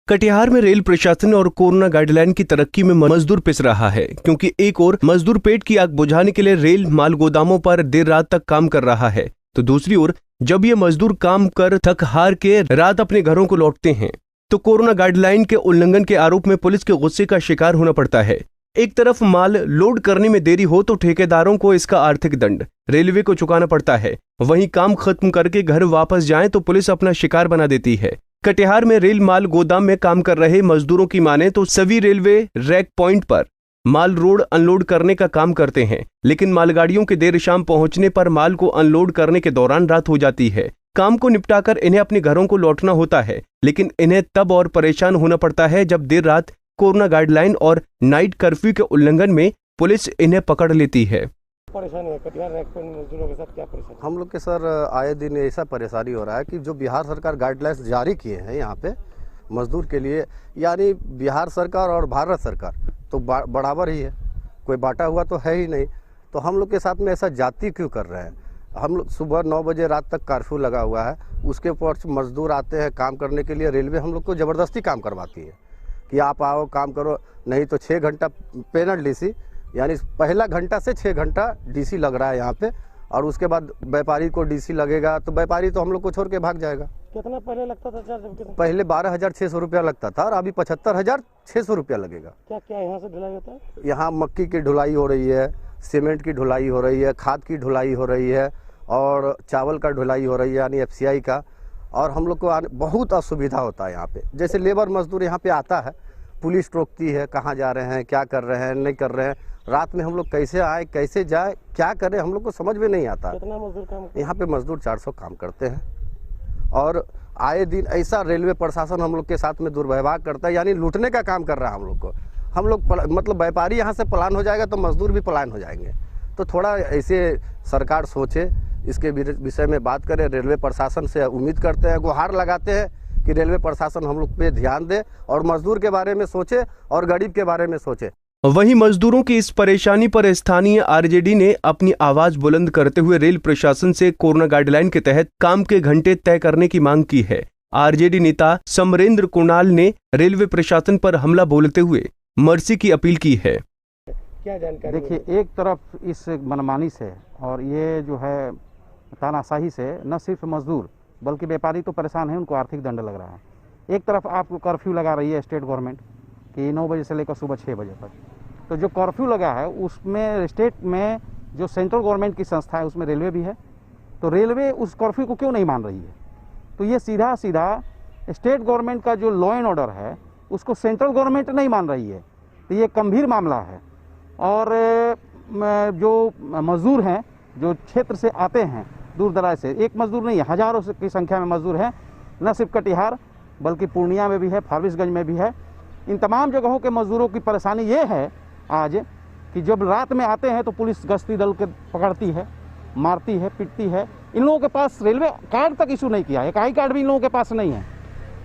कटिहार में रेल प्रशासन और कोरोना गाइडलाइन की तरक्की में मजदूर पिस रहा है, क्योंकि एक ओर मजदूर पेट की आग बुझाने के लिए रेल माल गोदामों पर देर रात तक काम कर रहा है, तो दूसरी ओर जब ये मजदूर काम कर थक हार के रात अपने घरों को लौटते हैं तो कोरोना गाइडलाइन के उल्लंघन के आरोप में पुलिस के गुस्से का शिकार होना पड़ता है। एक तरफ माल लोड करने में देरी हो तो ठेकेदारों को इसका आर्थिक दंड रेलवे को चुकाना पड़ता है, वहीं काम खत्म करके घर वापस जाएं तो पुलिस अपना शिकार बना देती है। कटिहार में रेल माल गोदाम में काम कर रहे मजदूरों की माने तो सभी रेलवे रैक पॉइंट पर माल रोड अनलोड करने का काम करते हैं, लेकिन मालगाड़ियों के देर शाम पहुंचने पर माल को अनलोड करने के दौरान रात हो जाती है। काम को निपटाकर इन्हें अपने घरों को लौटना होता है, लेकिन इन्हें तब और परेशान होना पड़ता है जब देर रात कोरोना गाइडलाइन और नाइट कर्फ्यू के उल्लंघन में पुलिस इन्हें पकड़ लेती है। परेशानी है कटिहार रैक पॉइंट मजदूरों के साथ क्या परेशानी? हम लोग के सर आए दिन ऐसा परेशानी हो रहा है कि जो बिहार सरकार गाइडलाइंस जारी किए हैं यहाँ पे मजदूर के लिए, यानी बिहार सरकार और भारत सरकार तो बराबर ही है, कोई बांटा हुआ तो है ही नहीं। तो हम लोग के साथ में ऐसा जाति क्यों कर रहे हैं? हम लोग सुबह 9 बजे रात तक कर्फ्यू लगा हुआ है, उसके ऊपर मजदूर आते हैं काम करने के लिए। रेलवे हम लोग को ज़बरदस्ती काम करवाती है कि आप आओ काम करो, नहीं तो 6 घंटा पेनल डीसी, यानी पहला घंटा से 6 घंटा डीसी लग रहा है यहाँ पे, और उसके बाद व्यापारी को डीसी लगेगा तो व्यापारी तो हम लोग को छोड़ के भाग जाएगा। कितना पहले लगता था चार्ज? पहले 12,600 रुपया लगता था और अभी 75,600 रुपया लगेगा। क्या क्या यहाँ से ढुलाई होता है? यहाँ मक्की की ढुलाई हो रही है, सीमेंट की ढुलाई हो रही है, खाद की ढुलाई हो रही है और चावल का ढुलाई हो रही है, यानी FCI का। और हम लोग को बहुत असुविधा होता है यहाँ पे। जैसे लेबर मजदूर यहाँ पे आता है, पुलिस रोकती है, कहाँ जा रहे हैं, क्या कर रहे हैं, नहीं कर रहे हैं। रात में हम लोग कैसे आए, कैसे जाए, क्या करें, हम लोग को समझ में नहीं आता। कितना मजदूर काम? यहाँ पे मजदूर 400 काम करते हैं और आए दिन ऐसा रेलवे प्रशासन हम लोग के साथ में दुर्व्यवहार करता है, यानी लूटने का काम कर रहा है हम लोग को। हम लोग मतलब व्यापारी यहाँ से पलायन हो जाएगा तो मजदूर भी पलायन हो जाएंगे। तो थोड़ा ऐसे सरकार सोचे, इसके विषय में बात करें। रेलवे प्रशासन से उम्मीद करते हैं, गुहार लगाते हैं कि रेलवे प्रशासन हम लोग पे ध्यान दे और मजदूर के बारे में सोचे और गरीब के बारे में सोचे। वहीं मजदूरों की इस परेशानी पर स्थानीय आरजेडी ने अपनी आवाज बुलंद करते हुए रेल प्रशासन से कोरोना गाइडलाइन के तहत काम के घंटे तय करने की मांग की है। आरजेडी नेता समरेंद्र कुणाल ने रेलवे प्रशासन पर हमला बोलते हुए मर्सी की अपील की है। क्या जानकारी? देखिए, एक तरफ इस मनमानी से और ये जो है तानाशाही से न सिर्फ मजदूर बल्कि व्यापारी तो परेशान है, उनको आर्थिक दंड लग रहा है। एक तरफ आपको कर्फ्यू लगा रही है स्टेट गवर्नमेंट कि 9 बजे से लेकर सुबह 6 बजे तक, तो जो कर्फ्यू लगा है उसमें स्टेट में जो सेंट्रल गवर्नमेंट की संस्था है उसमें रेलवे भी है, तो रेलवे उस कर्फ्यू को क्यों नहीं मान रही है? तो ये सीधा सीधा स्टेट गवर्नमेंट का जो लॉ एंड ऑर्डर है उसको सेंट्रल गवर्नमेंट नहीं मान रही है, तो ये गंभीर मामला है। और जो मजदूर हैं जो क्षेत्र से आते हैं दूर दराज से, एक मजदूर नहीं है, हजारों की संख्या में मजदूर हैं, न सिर्फ कटिहार बल्कि पूर्णिया में भी है, फारबिसगंज में भी है। इन तमाम जगहों के मजदूरों की परेशानी ये है आज कि जब रात में आते हैं तो पुलिस गश्ती दल के पकड़ती है, मारती है, पीटती है। इन लोगों के पास रेलवे कार्ड तक इशू नहीं किया है, एक आई कार्ड भी इन लोगों के पास नहीं है।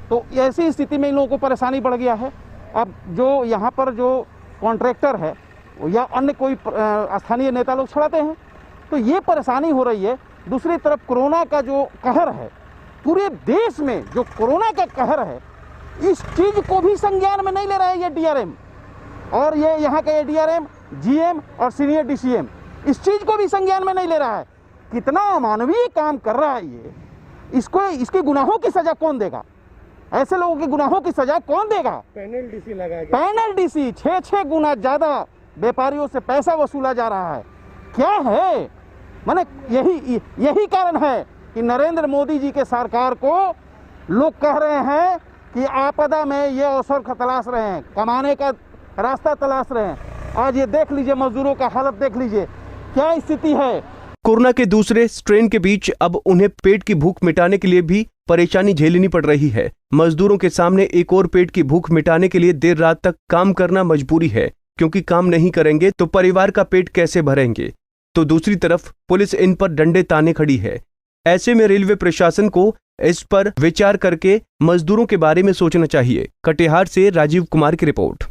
तो ऐसी स्थिति में इन लोगों को परेशानी बढ़ गया है। अब जो यहाँ पर जो कॉन्ट्रैक्टर है या अन्य कोई स्थानीय नेता लोग छुड़ाते हैं, तो ये परेशानी हो रही है। दूसरी तरफ कोरोना का जो कहर है, पूरे देश में जो कोरोना का कहर है, इस चीज को भी संज्ञान में नहीं ले रहा है ये DRM और ये यहाँ के ADRM, GM और सीनियर DCM, इस चीज को भी संज्ञान में नहीं ले रहा है। कितना अमानवीय काम कर रहा है ये। इसके गुनाहों की सजा कौन देगा? ऐसे लोगों के गुनाहों की सजा कौन देगा? पैनल डीसी लगाया गया। पैनल डीसी 6 गुना ज्यादा व्यापारियों से पैसा वसूला जा रहा है। क्या है? माने यही कारण है कि नरेंद्र मोदी जी के सरकार को लोग कह रहे हैं कि आपदा में ये अवसर तलाश रहे हैं, कमाने का रास्ता तलाश रहे हैं। आज ये देख लीजिए, मजदूरों का हालत देख लीजिए, क्या स्थिति है। कोरोना के दूसरे स्ट्रेन के बीच अब उन्हें पेट की भूख मिटाने के लिए भी परेशानी झेलनी पड़ रही है। मजदूरों के सामने एक और पेट की भूख मिटाने के लिए देर रात तक काम करना मजबूरी है, क्योंकि काम नहीं करेंगे तो परिवार का पेट कैसे भरेंगे। तो दूसरी तरफ पुलिस इन पर डंडे ताने खड़ी है। ऐसे में रेलवे प्रशासन को इस पर विचार करके मजदूरों के बारे में सोचना चाहिए। कटिहार से राजीव कुमार की रिपोर्ट।